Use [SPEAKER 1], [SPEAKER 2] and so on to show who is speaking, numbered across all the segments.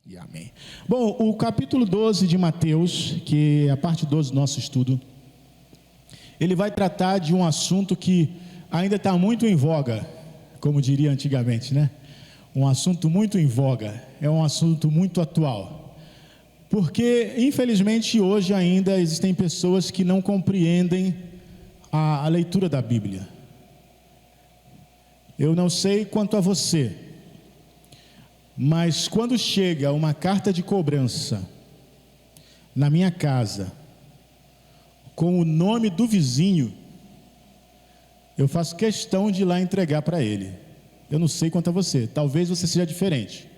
[SPEAKER 1] E amém. Bom, o capítulo 12 de Mateus, que é a parte 12 do nosso estudo, ele vai tratar de um assunto que ainda está muito em voga, como diria antigamente, né? Um assunto muito em voga, é um assunto muito atual. Porque, infelizmente, hoje ainda existem pessoas que não compreendem a leitura da Bíblia. Eu não sei quanto a você, mas quando chega uma carta de cobrança na minha casa, com o nome do vizinho, eu faço questão de ir lá entregar para ele. Eu não sei quanto a você, talvez você seja diferente.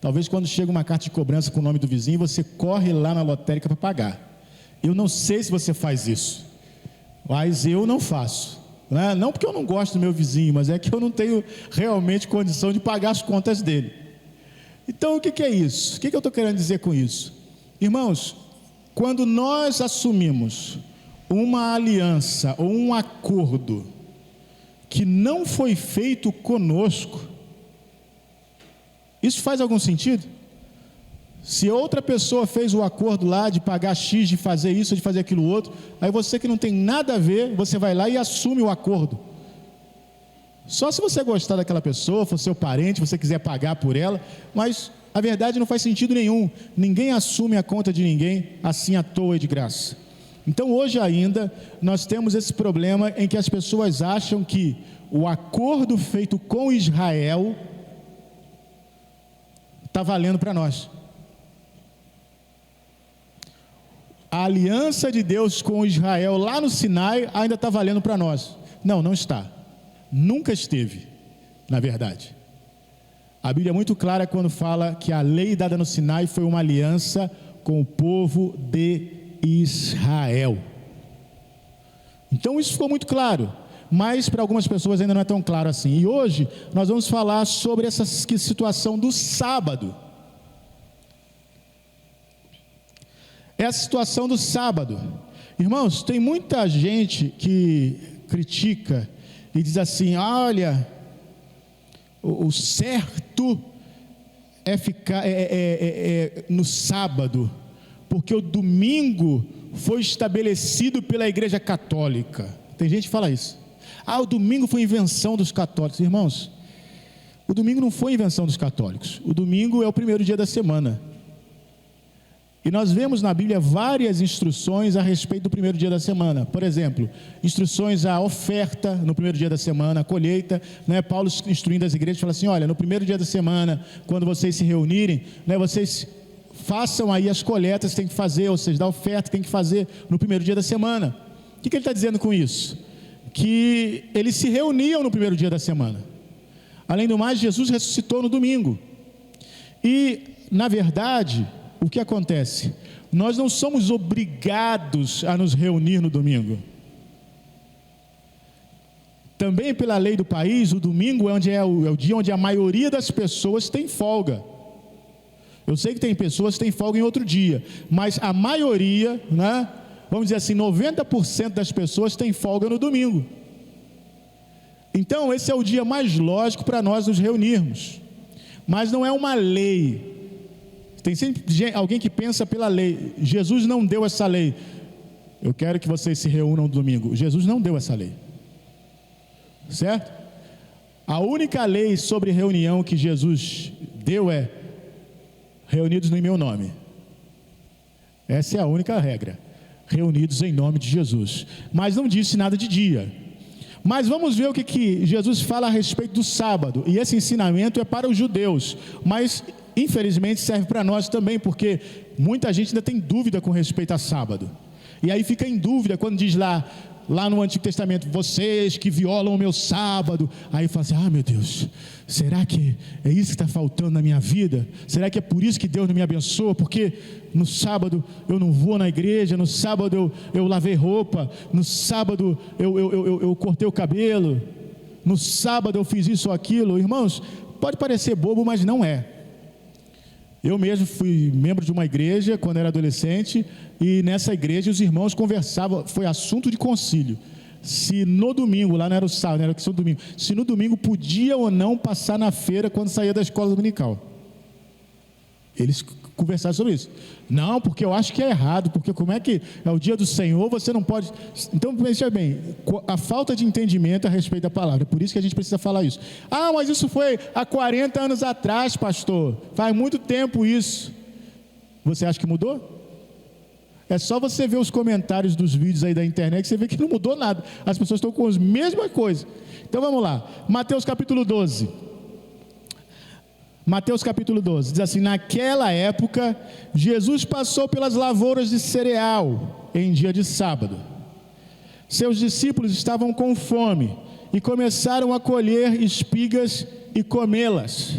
[SPEAKER 1] Talvez quando chega uma carta de cobrança com o nome do vizinho, você corre lá na lotérica para pagar. Eu não sei se você faz isso, mas eu não faço. Não porque eu não gosto do meu vizinho, mas é que eu não tenho realmente condição de pagar as contas dele. Então o que é isso? O que eu estou querendo dizer com isso? Irmãos, quando nós assumimos uma aliança ou um acordo que não foi feito conosco, isso faz algum sentido? Se outra pessoa fez o acordo lá de pagar X, de fazer isso, de fazer aquilo outro, aí você que não tem nada a ver, você vai lá e assume o acordo. Só se você gostar daquela pessoa, for seu parente, você quiser pagar por ela, mas a verdade não faz sentido nenhum. Ninguém assume a conta de ninguém assim à toa e de graça. Então hoje ainda nós temos esse problema em que as pessoas acham que o acordo feito com Israel está valendo para nós. A aliança de Deus com Israel lá no Sinai ainda está valendo para nós. Não, não está. Nunca esteve, na verdade. A Bíblia é muito clara quando fala que a lei dada no Sinai foi uma aliança com o povo de Israel. Então isso ficou muito claro, mas para algumas pessoas ainda não é tão claro assim. E hoje nós vamos falar sobre essa situação do sábado. Essa situação do sábado. Irmãos, tem muita gente que critica e diz assim: olha, o certo é ficar no sábado, porque o domingo foi estabelecido pela Igreja Católica. Tem gente que fala isso. O domingo foi invenção dos católicos. Irmãos, o domingo não foi invenção dos católicos. O domingo é o primeiro dia da semana. E nós vemos na Bíblia várias instruções a respeito do primeiro dia da semana. Por exemplo, instruções à oferta no primeiro dia da semana, a colheita, né? Paulo instruindo as igrejas, fala assim: olha, no primeiro dia da semana, quando vocês se reunirem, né, vocês façam aí as coletas que tem que fazer, ou seja, da oferta que tem que fazer no primeiro dia da semana. O que ele está dizendo com isso? Que eles se reuniam no primeiro dia da semana. Além do mais, Jesus ressuscitou no domingo. E, na verdade, o que acontece? Nós não somos obrigados a nos reunir no domingo. Também pela lei do país, o domingo é o dia onde a maioria das pessoas tem folga. Eu sei que tem pessoas que têm folga em outro dia, mas a maioria, né, vamos dizer assim, 90% das pessoas tem folga no domingo. Então esse é o dia mais lógico para nós nos reunirmos. Mas não é uma lei. Tem sempre alguém que pensa pela lei. Jesus não deu essa lei. Eu quero que vocês se reúnam no domingo. Jesus não deu essa lei. Certo? A única lei sobre reunião que Jesus deu é: reunidos em meu nome. Essa é a única regra. Reunidos em nome de Jesus. Mas não disse nada de dia. Mas vamos ver o que Jesus fala a respeito do sábado. E esse ensinamento é para os judeus, mas infelizmente serve para nós também, porque muita gente ainda tem dúvida com respeito a sábado. E aí fica em dúvida quando diz lá no Antigo Testamento: vocês que violam o meu sábado. Aí fala assim: meu Deus, será que é isso que está faltando na minha vida? Será que é por isso que Deus não me abençoa? Porque no sábado eu não vou na igreja, no sábado eu lavei roupa, no sábado eu cortei o cabelo, no sábado eu fiz isso ou aquilo. Irmãos, pode parecer bobo, mas não é. Eu mesmo fui membro de uma igreja quando era adolescente, e nessa igreja os irmãos conversavam, foi assunto de concílio, se no domingo, lá não era o sábado, não era questão do domingo, se no domingo podia ou não passar na feira quando saía da escola dominical. Eles conversaram sobre isso. Não, porque eu acho que é errado, porque como é que é o dia do Senhor, você não pode... Então, veja bem, a falta de entendimento a respeito da palavra, é por isso que a gente precisa falar isso. Ah, mas isso foi há 40 anos atrás, pastor, faz muito tempo isso. Você acha que mudou? É só você ver os comentários dos vídeos aí da internet que você vê que não mudou nada. As pessoas estão com as mesmas coisas. Então vamos lá, Mateus capítulo 12. Mateus capítulo 12, diz assim: naquela época, Jesus passou pelas lavouras de cereal em dia de sábado. Seus discípulos estavam com fome e começaram a colher espigas e comê-las.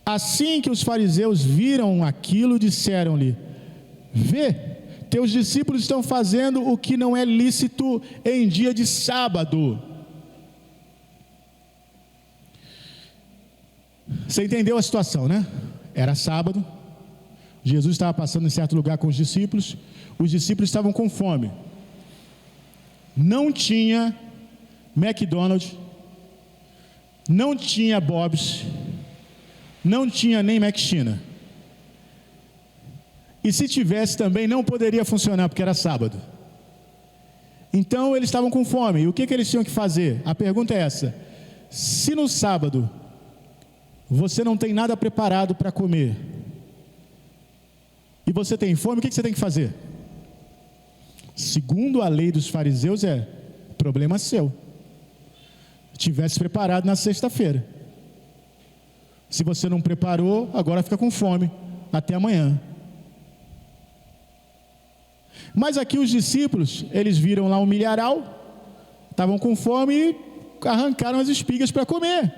[SPEAKER 1] Assim que os fariseus viram aquilo, disseram-lhe: vê, teus discípulos estão fazendo o que não é lícito em dia de sábado. Você entendeu a situação, né? Era sábado, Jesus estava passando em certo lugar com os discípulos estavam com fome. Não tinha McDonald's, não tinha Bob's, não tinha nem McChina. E se tivesse também não poderia funcionar, porque era sábado. Então eles estavam com fome, e o que eles tinham que fazer? A pergunta é essa: se no sábado você não tem nada preparado para comer, e você tem fome, o que você tem que fazer? Segundo a lei dos fariseus, é problema seu. Tivesse preparado na sexta-feira. Se você não preparou, agora fica com fome, até amanhã. Mas aqui os discípulos, eles viram lá um milharal, estavam com fome e arrancaram as espigas para comer.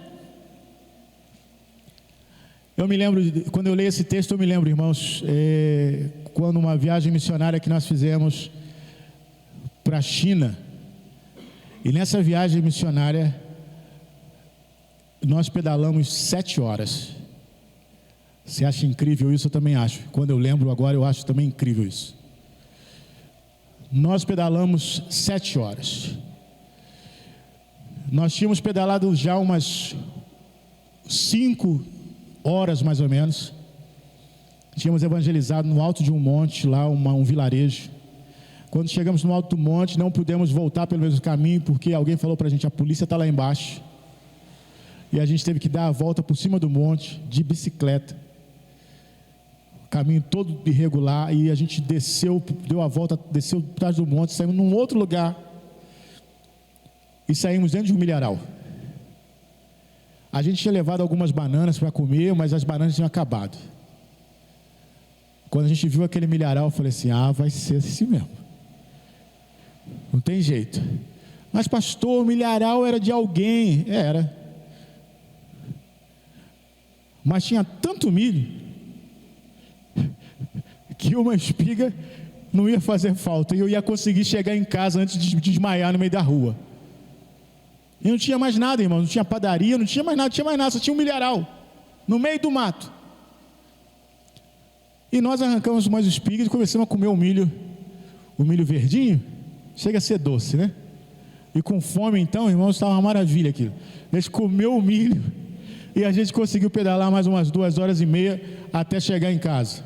[SPEAKER 1] Eu me lembro, quando eu leio esse texto, eu me lembro, irmãos, quando uma viagem missionária que nós fizemos para a China, e nessa viagem missionária, nós pedalamos 7 horas. Você acha incrível isso? Eu também acho. Quando eu lembro agora, eu acho também incrível isso. Nós pedalamos 7 horas. Nós tínhamos pedalado já umas 5 horas mais ou menos. Tínhamos evangelizado no alto de um monte lá, um vilarejo. Quando chegamos no alto do monte, não pudemos voltar pelo mesmo caminho, porque alguém falou para a gente: a polícia está lá embaixo. E a gente teve que dar a volta por cima do monte, de bicicleta. Caminho todo irregular, e a gente desceu, deu a volta, desceu atrás do monte, saímos num outro lugar, e saímos dentro de um milharal. A gente tinha levado algumas bananas para comer, mas as bananas tinham acabado. Quando a gente viu aquele milharal, eu falei assim: vai ser assim mesmo, não tem jeito. Mas pastor, o milharal era de alguém. Era. Mas tinha tanto milho que uma espiga não ia fazer falta, e eu ia conseguir chegar em casa antes de desmaiar no meio da rua. E não tinha mais nada, irmão, não tinha padaria, não tinha mais nada, só tinha um milharal, no meio do mato. E nós arrancamos umas espigas e começamos a comer o milho verdinho, chega a ser doce, né? E com fome então, irmãos, estava uma maravilha aquilo. A gente comeu o milho, e a gente conseguiu pedalar mais umas 2 horas e meia, até chegar em casa.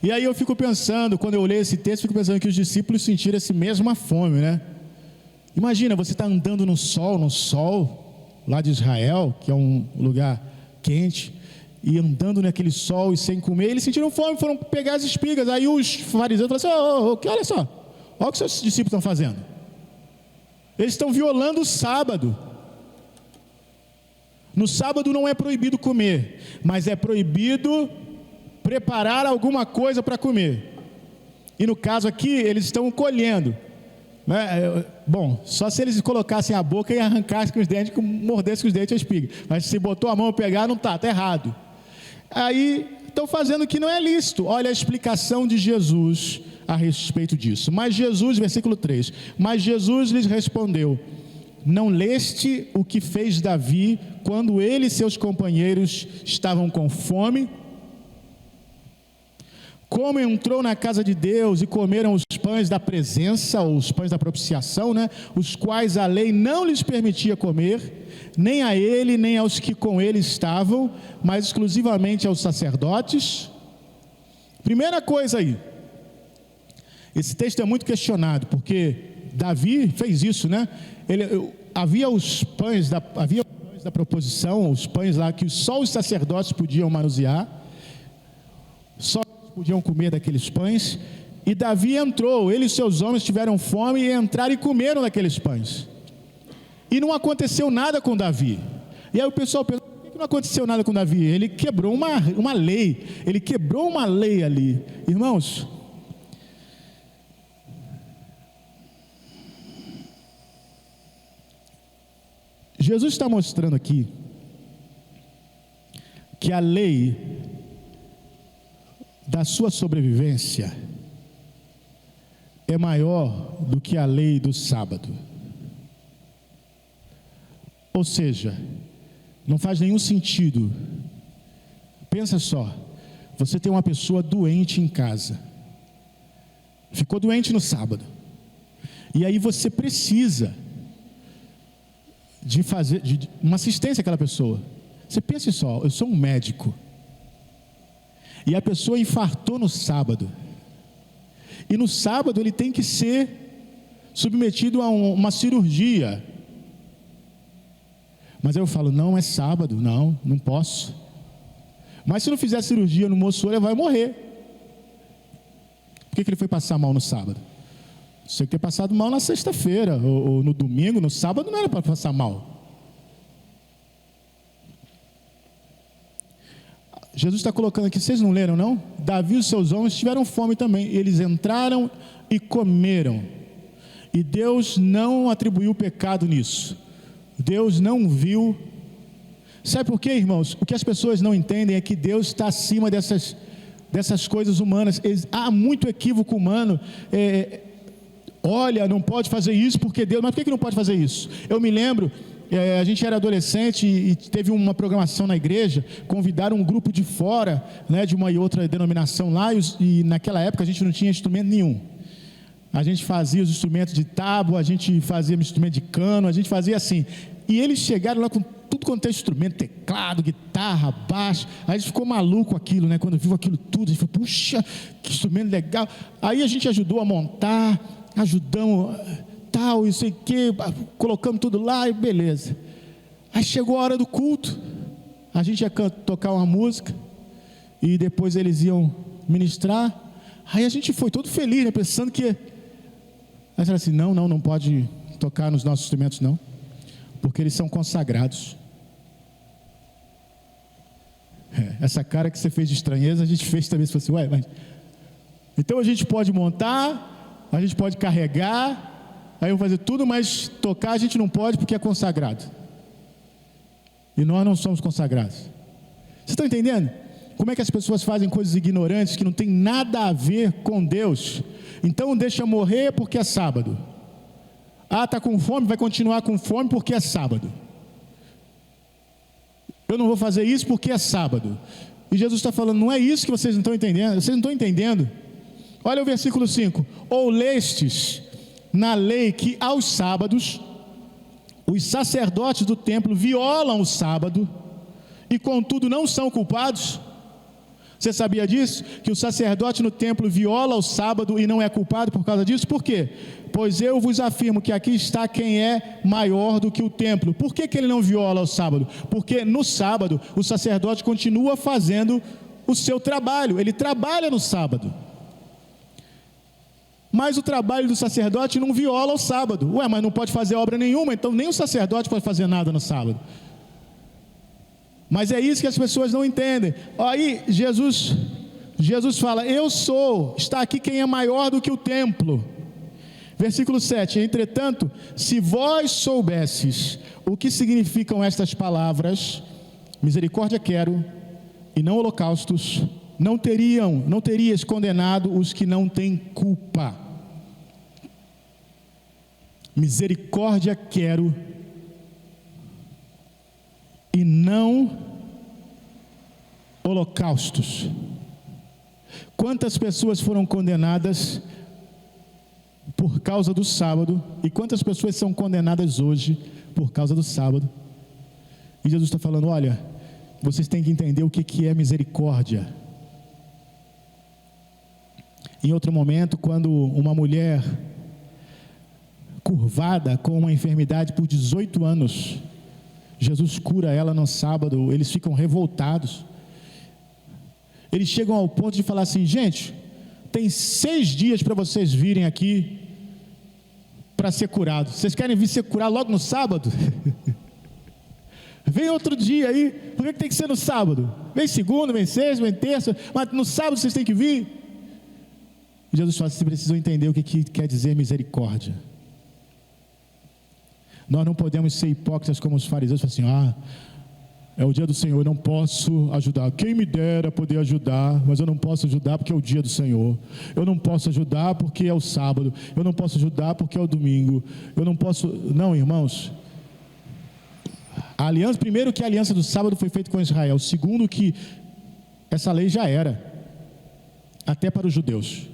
[SPEAKER 1] E aí eu fico pensando, quando eu leio esse texto, fico pensando que os discípulos sentiram essa mesma fome, né? Imagina, você está andando no sol, lá de Israel, que é um lugar quente, e andando naquele sol e sem comer, eles sentiram fome, foram pegar as espigas. Aí os fariseus falaram assim: olha só, olha o que seus discípulos estão fazendo. Eles estão violando o sábado. No sábado não é proibido comer, mas é proibido preparar alguma coisa para comer. E no caso aqui, eles estão colhendo. Bom, só se eles colocassem a boca e arrancassem com os dentes, mordessem com os dentes a espiga. Mas se botou a mão a pegar, não está errado. Aí estão fazendo o que não é lícito. Olha a explicação de Jesus a respeito disso. Mas Jesus, versículo 3: mas Jesus lhes respondeu: não leste o que fez Davi quando ele e seus companheiros estavam com fome? como entrou na casa de Deus e comeram os pães da presença, ou os pães da propiciação, né? Os quais a lei não lhes permitia comer, nem a ele, nem aos que com ele estavam, mas exclusivamente aos sacerdotes. Primeira coisa aí, esse texto é muito questionado, porque Davi fez isso, né? Havia os pães da proposição, os pães lá que só os sacerdotes podiam manusear, só podiam comer daqueles pães, e Davi entrou, ele e seus homens tiveram fome e entraram e comeram daqueles pães, e não aconteceu nada com Davi. E aí o pessoal pergunta, por que não aconteceu nada com Davi? Ele quebrou uma lei, ele quebrou uma lei ali. Irmãos, Jesus está mostrando aqui que a lei da sua sobrevivência é maior do que a lei do sábado. Ou seja, não faz nenhum sentido. Pensa só, você tem uma pessoa doente em casa, ficou doente no sábado, e aí você precisa de fazer uma assistência àquela pessoa. Você pense só, eu sou um médico, e a pessoa infartou no sábado, e no sábado ele tem que ser submetido a uma cirurgia, mas aí eu falo, não é sábado, não posso. Mas se não fizer cirurgia no moço, ele vai morrer. Por que ele foi passar mal no sábado? Você tem que ter passado mal na sexta-feira, ou no domingo, no sábado não era para passar mal. Jesus está colocando aqui, vocês não leram não? Davi e os seus homens tiveram fome também, eles entraram e comeram, e Deus não atribuiu pecado nisso, Deus não viu. Sabe por quê, irmãos? O que as pessoas não entendem é que Deus está acima dessas coisas humanas. Há muito equívoco humano. Olha, não pode fazer isso porque Deus... Mas por que não pode fazer isso? Eu me lembro, a gente era adolescente e teve uma programação na igreja, convidaram um grupo de fora, né, de uma e outra denominação lá, e naquela época a gente não tinha instrumento nenhum. A gente fazia os instrumentos de tábua, a gente fazia instrumento de cano, a gente fazia assim. E eles chegaram lá com tudo quanto é instrumento, teclado, guitarra, baixo. Aí a gente ficou maluco com aquilo, né? Quando viu aquilo tudo, a gente falou, puxa, que instrumento legal. Aí a gente ajudou a montar, ajudamos, tal, isso e que, colocamos tudo lá e beleza. Aí chegou a hora do culto, a gente ia tocar uma música, e depois eles iam ministrar. Aí a gente foi todo feliz, né? Pensando que... Aí falaram assim, não pode tocar nos nossos instrumentos não, porque eles são consagrados. Essa cara que você fez de estranheza, a gente fez também. Você falou assim, mas... Então a gente pode montar, a gente pode carregar, aí eu vou fazer tudo, mas tocar a gente não pode porque é consagrado. E nós não somos consagrados. Vocês estão entendendo? Como é que as pessoas fazem coisas ignorantes que não tem nada a ver com Deus? Então deixa morrer porque é sábado. Está com fome, vai continuar com fome porque é sábado. Eu não vou fazer isso porque é sábado. E Jesus está falando, não é isso que vocês não estão entendendo. Vocês não estão entendendo. Olha o versículo 5. Ou lestes na lei que aos sábados os sacerdotes do templo violam o sábado e contudo não são culpados? Você sabia disso? Que o sacerdote no templo viola o sábado e não é culpado por causa disso? Por quê? Pois eu vos afirmo que aqui está quem é maior do que o templo. Por que ele não viola o sábado? Porque no sábado o sacerdote continua fazendo o seu trabalho, ele trabalha no sábado. Mas o trabalho do sacerdote não viola o sábado. Mas não pode fazer obra nenhuma, então nem o sacerdote pode fazer nada no sábado. Mas é isso que as pessoas não entendem. Aí Jesus fala, está aqui quem é maior do que o templo. Versículo 7, entretanto, se vós soubesses o que significam estas palavras, misericórdia quero, e não holocaustos, não terias condenado os que não têm culpa. Misericórdia quero, e não holocaustos. Quantas pessoas foram condenadas por causa do sábado, e quantas pessoas são condenadas hoje por causa do sábado? E Jesus está falando: olha, vocês têm que entender o que é misericórdia. Em outro momento, quando uma mulher curvada com uma enfermidade por 18 anos, Jesus cura ela no sábado, eles ficam revoltados. Eles chegam ao ponto de falar assim: gente, tem 6 dias para vocês virem aqui para ser curados. Vocês querem vir ser curados logo no sábado? Vem outro dia aí. Por que tem que ser no sábado? Vem segunda, vem sexta, vem terça, mas no sábado vocês têm que vir. E Jesus fala: vocês precisam entender o que quer dizer misericórdia. Nós não podemos ser hipócritas como os fariseus, falam assim: é o dia do Senhor, eu não posso ajudar. Quem me dera poder ajudar, mas eu não posso ajudar porque é o dia do Senhor. Eu não posso ajudar porque é o sábado. Eu não posso ajudar porque é o domingo. Eu não posso... Não, irmãos. A aliança, primeiro, que a aliança do sábado foi feita com Israel. Segundo, que essa lei já era, até para os judeus.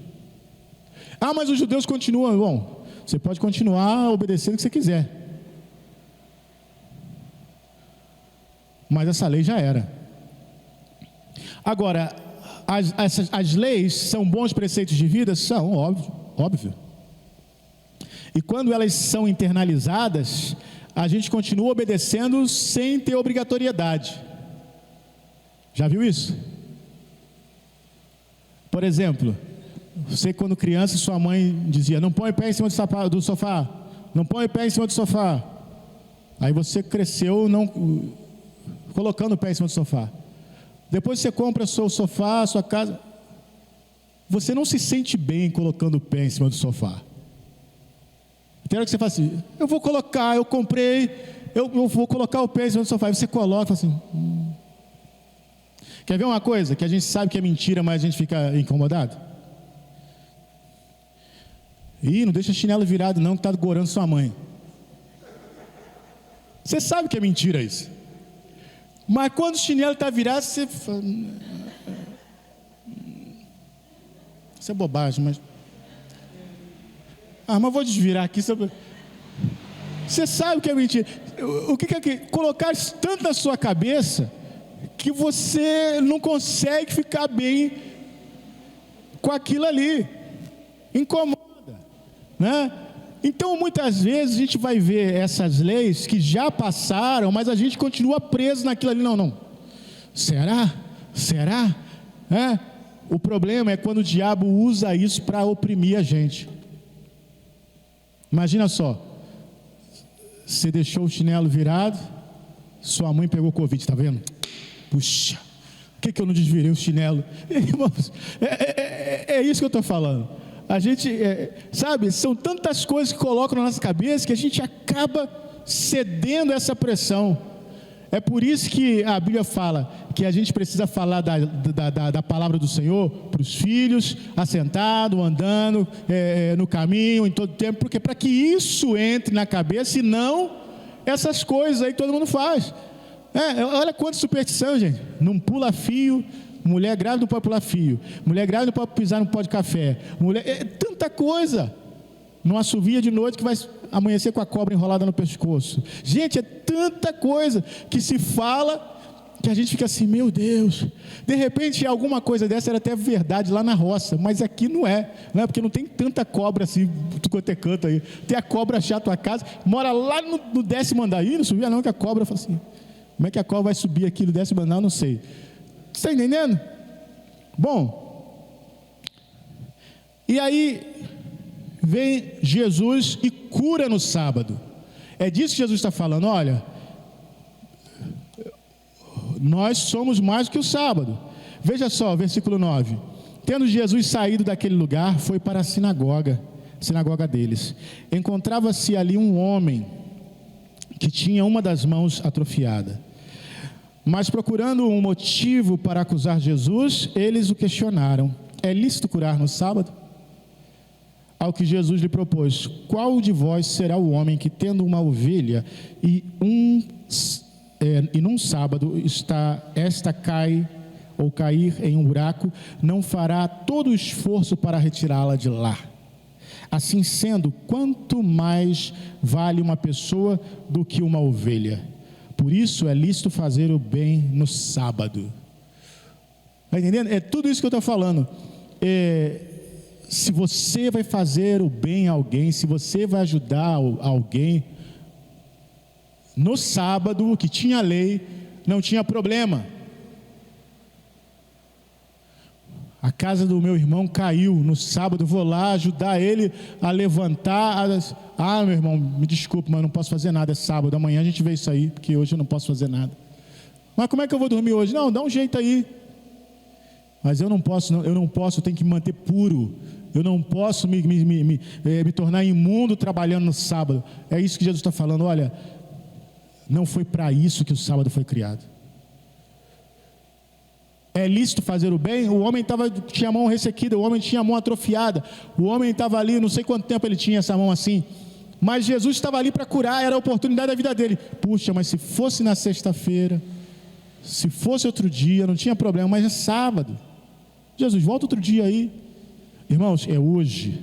[SPEAKER 1] Mas os judeus continuam. Bom, você pode continuar obedecendo o que você quiser, mas essa lei já era. Agora, as leis são bons preceitos de vida? São, óbvio. E quando elas são internalizadas, a gente continua obedecendo sem ter obrigatoriedade. Já viu isso? Por exemplo, você, quando criança, sua mãe dizia: não põe o pé em cima do sofá, não põe o pé em cima do sofá. Aí você cresceu colocando o pé em cima do sofá. Depois você compra o seu sofá, a sua casa, você não se sente bem colocando o pé em cima do sofá. Tem hora que você fala assim: eu vou colocar, eu comprei, eu vou colocar o pé em cima do sofá. E você coloca e fala assim: Quer ver uma coisa que a gente sabe que é mentira, mas a gente fica incomodado? Não deixa chinelo virado não, que está gorando sua mãe. Você sabe que é mentira isso. Mas quando o chinelo está virado, você fala: isso é bobagem, mas... mas vou desvirar aqui. Você sabe que é mentira. O que é que... Colocar isso tanto na sua cabeça que você não consegue ficar bem com aquilo ali. Incomoda, né? Então, muitas vezes, a gente vai ver essas leis que já passaram, mas a gente continua preso naquilo ali. Não. Será? O problema é quando o diabo usa isso para oprimir a gente. Imagina só, você deixou o chinelo virado, sua mãe pegou Covid, está vendo? Puxa, por que eu não desvirei o chinelo? Irmãos, é isso que eu estou falando. A gente, sabe, são tantas coisas que colocam na nossa cabeça que a gente acaba cedendo a essa pressão. É por isso que a Bíblia fala que a gente precisa falar da palavra do Senhor para os filhos, assentado, andando, no caminho, em todo tempo, porque para que isso entre na cabeça, e não essas coisas aí que todo mundo faz. Olha quanta superstição, gente. Não pula fio. Mulher grávida não pode pular fio. Mulher grávida não pode pisar no pó de café. Tanta coisa. Não assovia de noite que vai amanhecer com a cobra enrolada no pescoço. Gente, é tanta coisa que se fala que a gente fica assim: meu Deus. De repente alguma coisa dessa era até verdade lá na roça, mas aqui não é, porque não tem tanta cobra assim, tu quanto é canto aí. Tem a cobra achar a tua casa, mora lá no 10º andar. Não subia não, que a cobra fala assim: como é que a cobra vai subir aqui no 10º andar? Não sei. Está entendendo? Bom, e aí vem Jesus e cura no sábado. É disso que Jesus está falando. Olha, nós somos mais do que o sábado. Veja só, versículo 9: tendo Jesus saído daquele lugar, foi para a sinagoga deles. Encontrava-se ali um homem que tinha uma das mãos atrofiada. Mas procurando um motivo para acusar Jesus, eles o questionaram: é lícito curar no sábado? Ao que Jesus lhe propôs: qual de vós será o homem que, tendo uma ovelha e num sábado esta cai ou cair em um buraco, não fará todo o esforço para retirá-la de lá. Assim sendo, quanto mais vale uma pessoa do que uma ovelha? Por isso é lícito fazer o bem no sábado. Está entendendo? É tudo isso que eu estou falando. Se você vai fazer o bem a alguém, se você vai ajudar alguém, no sábado, que tinha lei, não tinha problema. A casa do meu irmão caiu no sábado, vou lá ajudar ele a levantar. Meu irmão, me desculpe, mas eu não posso fazer nada, é sábado, amanhã a gente vê isso aí, porque hoje eu não posso fazer nada. Mas como é que eu vou dormir hoje? Não, dá um jeito aí. Mas eu não posso, eu tenho que me manter puro. Eu não posso me tornar imundo trabalhando no sábado. É isso que Jesus está falando. Olha, não foi para isso que o sábado foi criado. É lícito fazer o bem? O homem tinha a mão ressequida, o homem tinha a mão atrofiada, o homem estava ali, não sei quanto tempo ele tinha essa mão assim, mas Jesus estava ali para curar, era a oportunidade da vida dele. Puxa, mas se fosse na sexta-feira, se fosse outro dia, não tinha problema, mas é sábado. Jesus, volta outro dia aí. Irmãos, é hoje.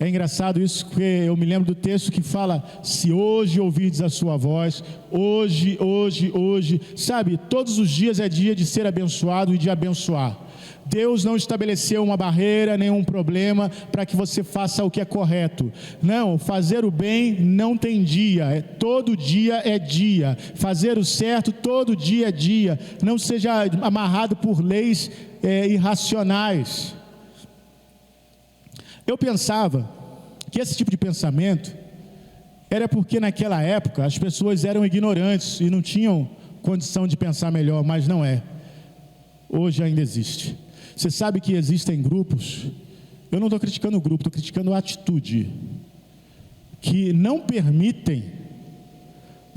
[SPEAKER 1] É engraçado isso, porque eu me lembro do texto que fala: se hoje ouvirdes a sua voz, hoje, sabe, todos os dias é dia de ser abençoado e de abençoar. Deus não estabeleceu uma barreira, nenhum problema para que você faça o que é correto. Não, fazer o bem não tem dia, todo dia é dia. Fazer o certo todo dia é dia. Não seja amarrado por leis irracionais. Eu pensava que esse tipo de pensamento era porque naquela época as pessoas eram ignorantes e não tinham condição de pensar melhor, mas não é. Hoje ainda existe. Você sabe que existem grupos, eu não estou criticando o grupo, estou criticando a atitude, que não permitem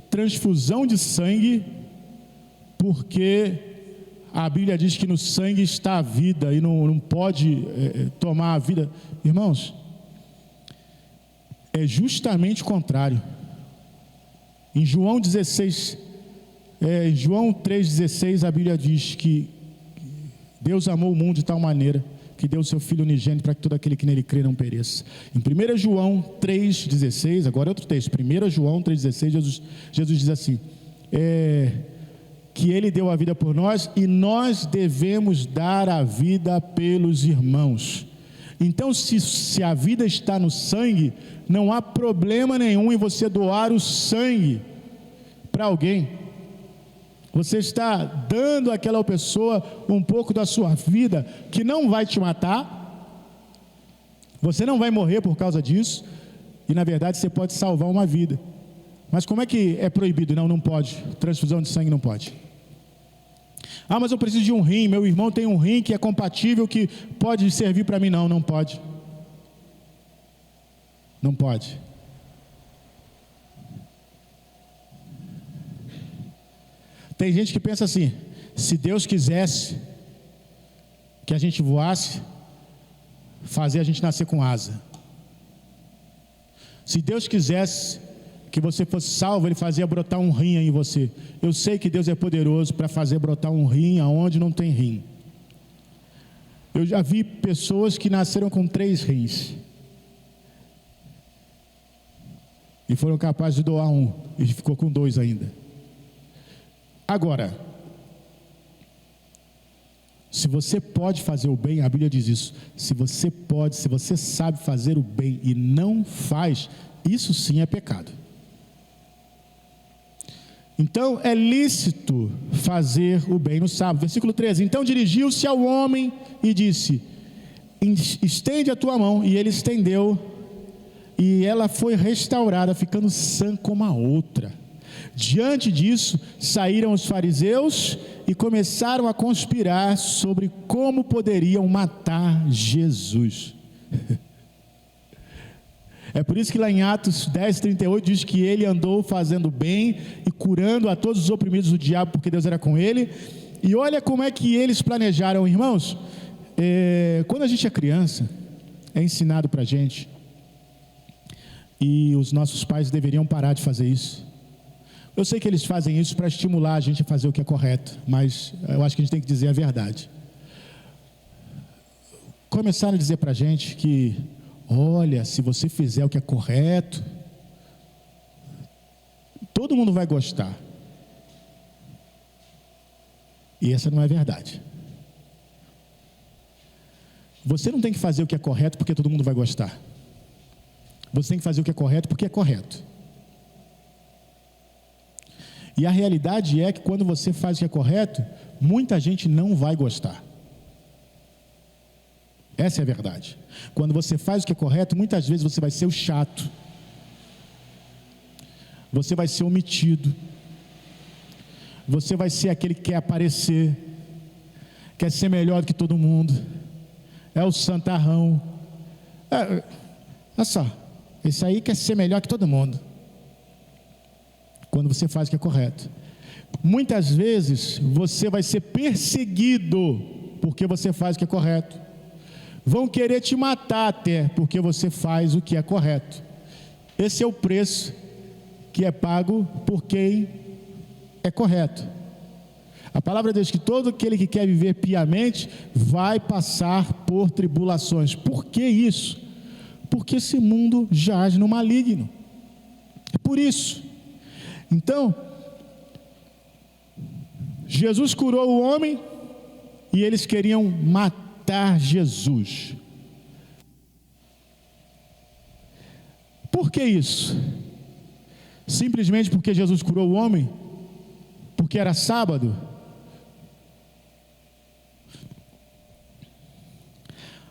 [SPEAKER 1] transfusão de sangue, porque a Bíblia diz que no sangue está a vida e não pode tomar a vida. Irmãos, é justamente o contrário. Em João 3,16, a Bíblia diz que Deus amou o mundo de tal maneira que deu o seu Filho unigênito para que todo aquele que nele crê não pereça. Em 1 João 3,16, agora é outro texto, 1 João 3,16, Jesus diz assim, que Ele deu a vida por nós e nós devemos dar a vida pelos irmãos. Então, se a vida está no sangue, não há problema nenhum em você doar o sangue para alguém. Você está dando àquela pessoa um pouco da sua vida, que não vai te matar, você não vai morrer por causa disso, e na verdade você pode salvar uma vida. Mas como é que é proibido? Não pode, transfusão de sangue não pode. Mas eu preciso de um rim, meu irmão tem um rim que é compatível, que pode servir para mim. Não pode. Não pode. Tem gente que pensa assim: se Deus quisesse que a gente voasse, fazer a gente nascer com asa. Se Deus quisesse que você fosse salvo, Ele fazia brotar um rim em você. Eu sei que Deus é poderoso para fazer brotar um rim aonde não tem rim. Eu já vi pessoas que nasceram com 3 rins e foram capazes de doar um e ficou com 2 ainda. Agora, se você pode fazer o bem, a Bíblia diz isso, se você sabe fazer o bem e não faz, isso sim é pecado. Então é lícito fazer o bem no sábado. Versículo 13, então dirigiu-se ao homem e disse: estende a tua mão. E ele estendeu, e ela foi restaurada, ficando sã como a outra. Diante disso, saíram os fariseus e começaram a conspirar sobre como poderiam matar Jesus. É por isso que lá em Atos 10:38 diz que ele andou fazendo bem e curando a todos os oprimidos do diabo, porque Deus era com ele. E olha como é que eles planejaram, irmãos. Quando a gente é criança, é ensinado para a gente, e os nossos pais deveriam parar de fazer isso. Eu sei que eles fazem isso para estimular a gente a fazer o que é correto, mas eu acho que a gente tem que dizer a verdade. Começaram a dizer para a gente que, olha, se você fizer o que é correto, todo mundo vai gostar. E essa não é verdade. Você não tem que fazer o que é correto porque todo mundo vai gostar. Você tem que fazer o que é correto porque é correto. E a realidade é que quando você faz o que é correto, muita gente não vai gostar. Essa é a verdade. Quando você faz o que é correto, muitas vezes você vai ser o chato. Você vai ser omitido. Você vai ser aquele que quer aparecer, quer ser melhor do que todo mundo. É o santarrão. Olha só, esse aí quer ser melhor que todo mundo. Quando você faz o que é correto. Muitas vezes você vai ser perseguido porque você faz o que é correto. Vão querer te matar até porque você faz o que é correto. Esse é o preço que é pago por quem é correto. A palavra de Deus diz que todo aquele que quer viver piamente vai passar por tribulações. Por que isso? Porque esse mundo jaz no maligno. É por isso. Então, Jesus curou o homem e eles queriam matar Jesus. Por que isso? Simplesmente porque Jesus curou o homem? Porque era sábado?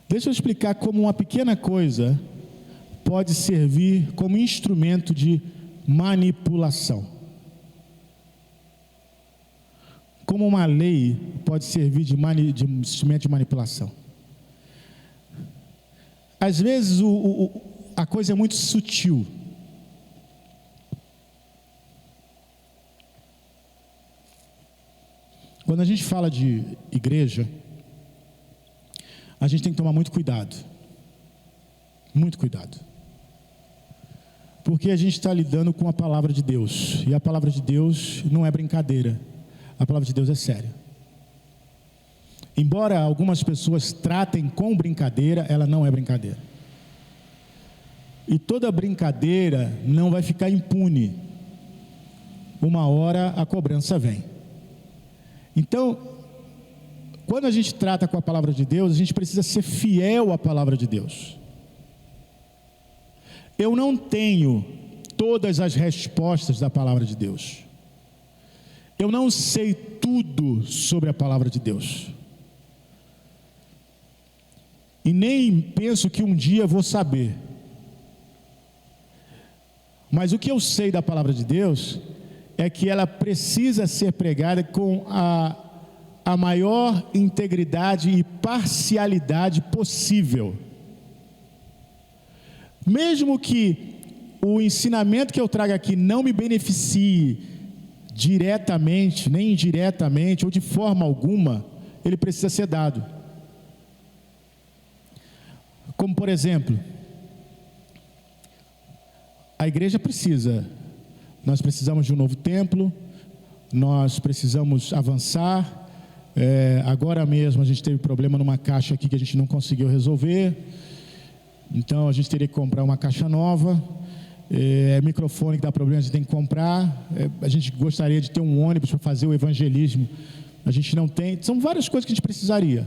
[SPEAKER 1] Deixa eu explicar como uma pequena coisa pode servir como instrumento de manipulação. Como uma lei pode servir de instrumento de manipulação. Às vezes a coisa é muito sutil. Quando a gente fala de igreja, a gente tem que tomar muito cuidado. Muito cuidado. Porque a gente está lidando com a palavra de Deus. E a palavra de Deus não é brincadeira. A palavra de Deus é séria. Embora algumas pessoas tratem com brincadeira, ela não é brincadeira. E toda brincadeira não vai ficar impune. Uma hora a cobrança vem. Então, quando a gente trata com a palavra de Deus, a gente precisa ser fiel à palavra de Deus. Eu não tenho todas as respostas da palavra de Deus. Eu não sei tudo sobre a palavra de Deus. E nem penso que um dia vou saber. Mas o que eu sei da palavra de Deus é que ela precisa ser pregada com a maior integridade e parcialidade possível. Mesmo que o ensinamento que eu trago aqui não me beneficie diretamente, nem indiretamente, ou de forma alguma, ele precisa ser dado. Como por exemplo, a igreja nós precisamos de um novo templo, nós precisamos avançar. Agora mesmo a gente teve problema numa caixa aqui que a gente não conseguiu resolver. Então a gente teria que comprar uma caixa nova. Microfone que dá problema, a gente tem que comprar. A gente gostaria de ter um ônibus para fazer o evangelismo. A gente não tem. São várias coisas que a gente precisaria.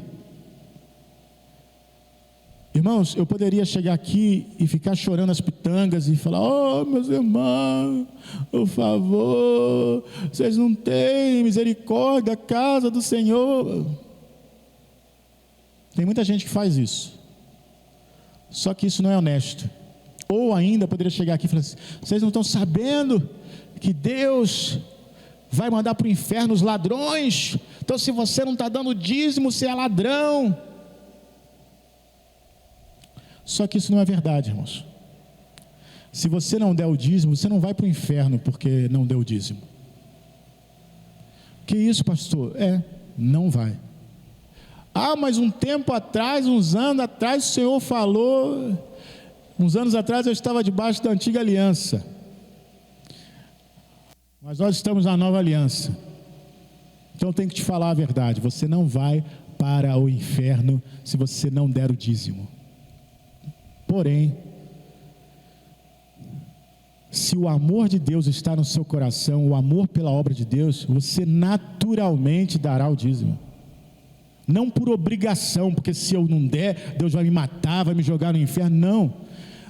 [SPEAKER 1] Irmãos, eu poderia chegar aqui e ficar chorando as pitangas e falar: oh, meus irmãos, por favor, vocês não têm misericórdia da casa do Senhor. Tem muita gente que faz isso. Só que isso não é honesto. Ou ainda poderia chegar aqui e falar assim: vocês não estão sabendo que Deus vai mandar para o inferno os ladrões? Então se você não está dando dízimo, você é ladrão. Só que isso não é verdade, irmãos. Se você não der o dízimo, você não vai para o inferno porque não deu o dízimo. Que isso, pastor? Não vai. Mas um tempo atrás, uns anos atrás, o Senhor falou. Uns anos atrás eu estava debaixo da antiga aliança. Mas nós estamos na nova aliança. Então eu tenho que te falar a verdade: você não vai para o inferno se você não der o dízimo. Porém, se o amor de Deus está no seu coração, o amor pela obra de Deus, você naturalmente dará o dízimo. Não por obrigação, porque se eu não der, Deus vai me matar, vai me jogar no inferno. Não.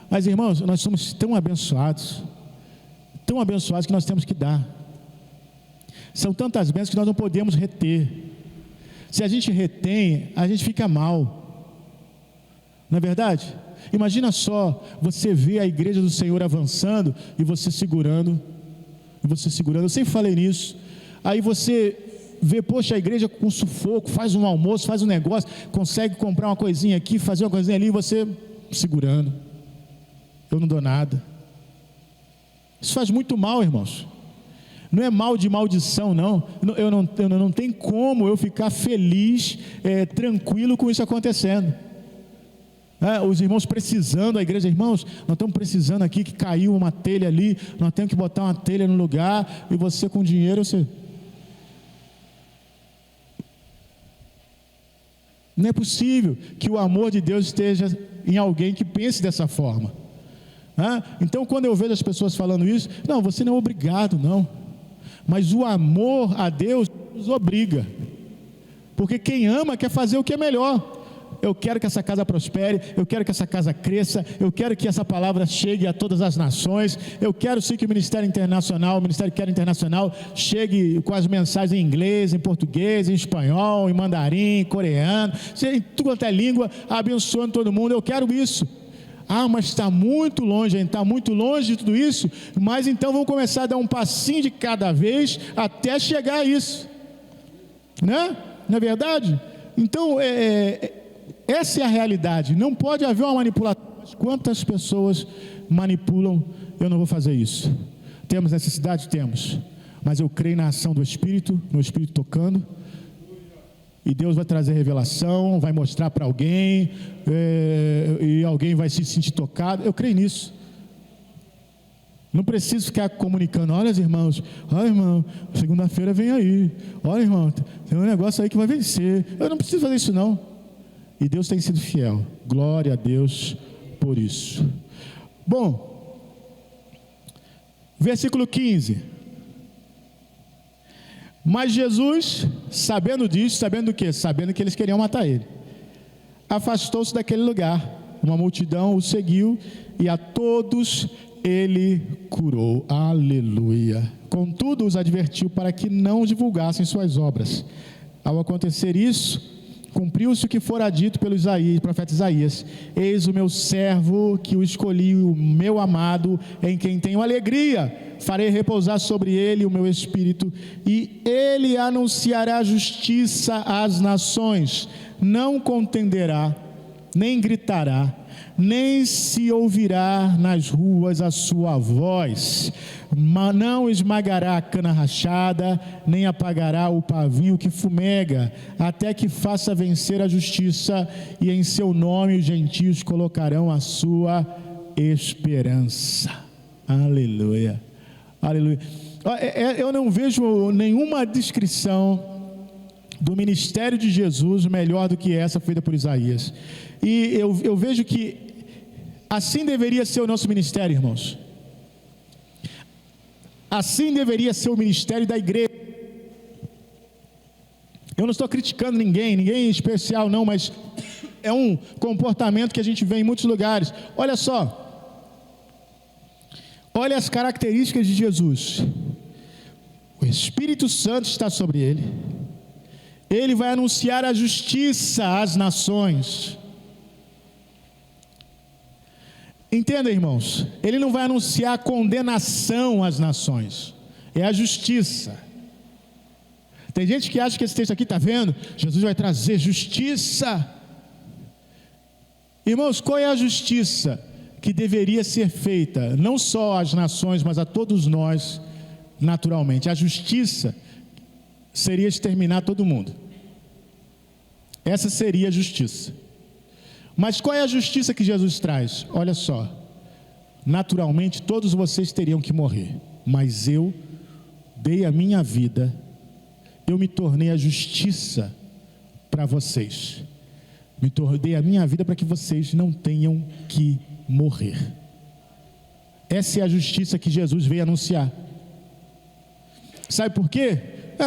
[SPEAKER 1] Mas irmãos, nós somos tão abençoados que nós temos que dar. São tantas bênçãos que nós não podemos reter. Se a gente retém, a gente fica mal. Não é verdade? Imagina só, você vê a igreja do Senhor avançando e você segurando. Eu sempre falei nisso. Aí você vê, poxa, a igreja com sufoco, faz um almoço, faz um negócio, consegue comprar uma coisinha aqui, fazer uma coisinha ali, e você segurando. Eu não dou nada. Isso faz muito mal, irmãos. Não é mal de maldição, não. Eu não tenho como eu ficar feliz, tranquilo com isso acontecendo. Os irmãos precisando, a igreja, irmãos, nós estamos precisando aqui, que caiu uma telha ali, nós temos que botar uma telha no lugar, e você com dinheiro, você... Não é possível que o amor de Deus esteja em alguém que pense dessa forma. Então, quando eu vejo as pessoas falando isso, não, você não é obrigado, não. Mas o amor a Deus nos obriga. Porque quem ama quer fazer o que é melhor. Eu quero que essa casa prospere, eu quero que essa casa cresça, eu quero que essa palavra chegue a todas as nações, eu quero sim que o Ministério Internacional, o Ministério Quero Internacional, chegue com as mensagens em inglês, em português, em espanhol, em mandarim, em coreano, em tudo quanto é língua, abençoando todo mundo. Eu quero isso. Mas está muito longe, está muito longe de tudo isso. Mas então vamos começar a dar um passinho de cada vez até chegar a isso, né? Não é verdade? Então, essa é a realidade. Não pode haver uma manipulação. Mas quantas pessoas manipulam? Eu não vou fazer isso. Temos necessidade? Temos. Mas eu creio na ação do Espírito, no Espírito tocando. E Deus vai trazer revelação, vai mostrar para alguém, e alguém vai se sentir tocado. Eu creio nisso. Não preciso ficar comunicando: olha, irmãos, olha, irmão, segunda-feira vem aí, olha, irmão, tem um negócio aí que vai vencer. Eu não preciso fazer isso, não. E Deus tem sido fiel. Glória a Deus por isso. Bom, versículo 15. Mas Jesus, sabendo disso, sabendo do quê? Sabendo que eles queriam matar ele, afastou-se daquele lugar. Uma multidão o seguiu e a todos ele curou. Aleluia. Contudo, os advertiu para que não divulgassem suas obras. Ao acontecer isso, cumpriu-se o que fora dito pelo profeta Isaías: eis o meu servo que o escolhi, o meu amado, em quem tenho alegria. Farei repousar sobre ele o meu espírito, e ele anunciará justiça às nações. Não contenderá, nem gritará, nem se ouvirá nas ruas a sua voz. Não esmagará a cana rachada, nem apagará o pavio que fumega, até que faça vencer a justiça, e em seu nome os gentios colocarão a sua esperança. Aleluia, aleluia. Eu não vejo nenhuma descrição do ministério de Jesus melhor do que essa feita por Isaías. E eu vejo que assim deveria ser o nosso ministério, irmãos. Assim deveria ser o ministério da igreja. Eu não estou criticando ninguém especial não, mas é um comportamento que a gente vê em muitos lugares. Olha só, olha as características de Jesus. O Espírito Santo está sobre ele. Ele vai anunciar a justiça às nações. Entenda, irmãos, ele não vai anunciar a condenação às nações, é a justiça. Tem gente que acha que esse texto aqui, está vendo? Jesus vai trazer justiça. Irmãos, qual é a justiça que deveria ser feita, não só às nações, mas a todos nós, naturalmente? A justiça seria exterminar todo mundo. Essa seria a justiça. Mas qual é a justiça que Jesus traz? Olha só, naturalmente todos vocês teriam que morrer, mas eu dei a minha vida, eu me tornei a justiça para vocês. Dei a minha vida para que vocês não tenham que morrer. Essa é a justiça que Jesus veio anunciar. Sabe por quê?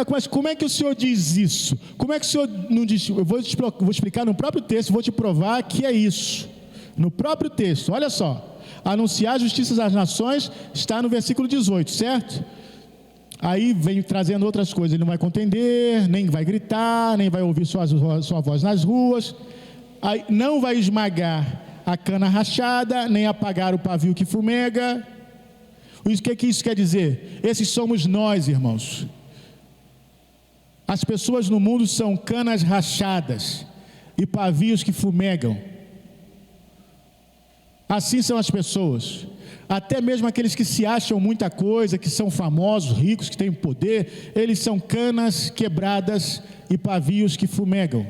[SPEAKER 1] Mas como é que o Senhor diz isso? Como é que o Senhor não diz? Eu vou explicar no próprio texto, vou te provar que é isso. No próprio texto, olha só. Anunciar a justiça às nações está no versículo 18, certo? Aí vem trazendo outras coisas. Ele não vai contender, nem vai gritar, nem vai ouvir sua voz nas ruas. Aí não vai esmagar a cana rachada, nem apagar o pavio que fumega. O que isso quer dizer? Esses somos nós, irmãos. As pessoas no mundo são canas rachadas e pavios que fumegam. Assim são as pessoas. Até mesmo aqueles que se acham muita coisa, que são famosos, ricos, que têm poder, eles são canas quebradas e pavios que fumegam,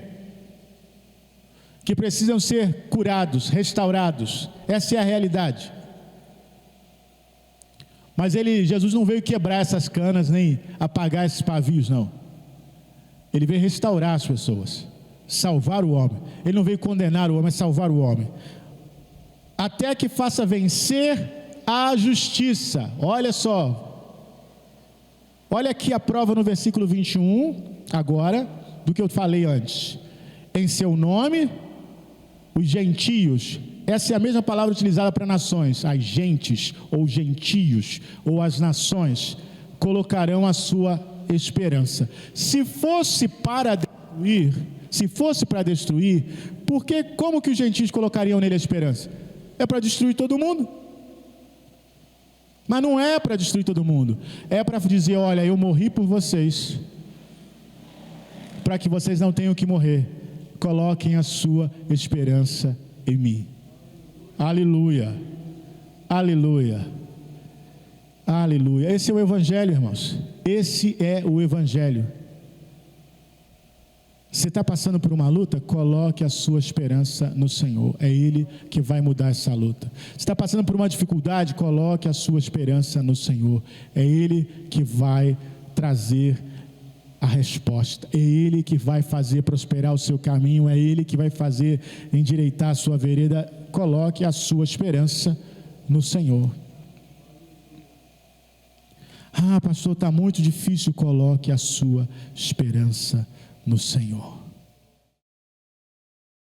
[SPEAKER 1] que precisam ser curados, restaurados. Essa é a realidade. Mas Jesus não veio quebrar essas canas, nem apagar esses pavios, não. Ele veio restaurar as pessoas, salvar o homem. Ele não veio condenar o homem, mas salvar o homem. Até que faça vencer a justiça. Olha só. Olha aqui a prova no versículo 21, agora, do que eu falei antes. Em seu nome, os gentios. Essa é a mesma palavra utilizada para nações. As gentes, ou gentios, ou as nações, colocarão a sua esperança. Se fosse para destruir, como que os gentios colocariam nele a esperança? É para destruir todo mundo. Mas não é para destruir todo mundo. É para dizer, olha, eu morri por vocês, para que vocês não tenham que morrer. Coloquem a sua esperança em mim. Aleluia, aleluia, aleluia. Esse é o Evangelho, irmãos. Esse é o Evangelho. Você está passando por uma luta? Coloque a sua esperança no Senhor. É Ele que vai mudar essa luta. Você está passando por uma dificuldade? Coloque a sua esperança no Senhor. É Ele que vai trazer a resposta. É Ele que vai fazer prosperar o seu caminho. É Ele que vai fazer endireitar a sua vereda. Coloque a sua esperança no Senhor. Pastor, está muito difícil. Coloque a sua esperança no Senhor.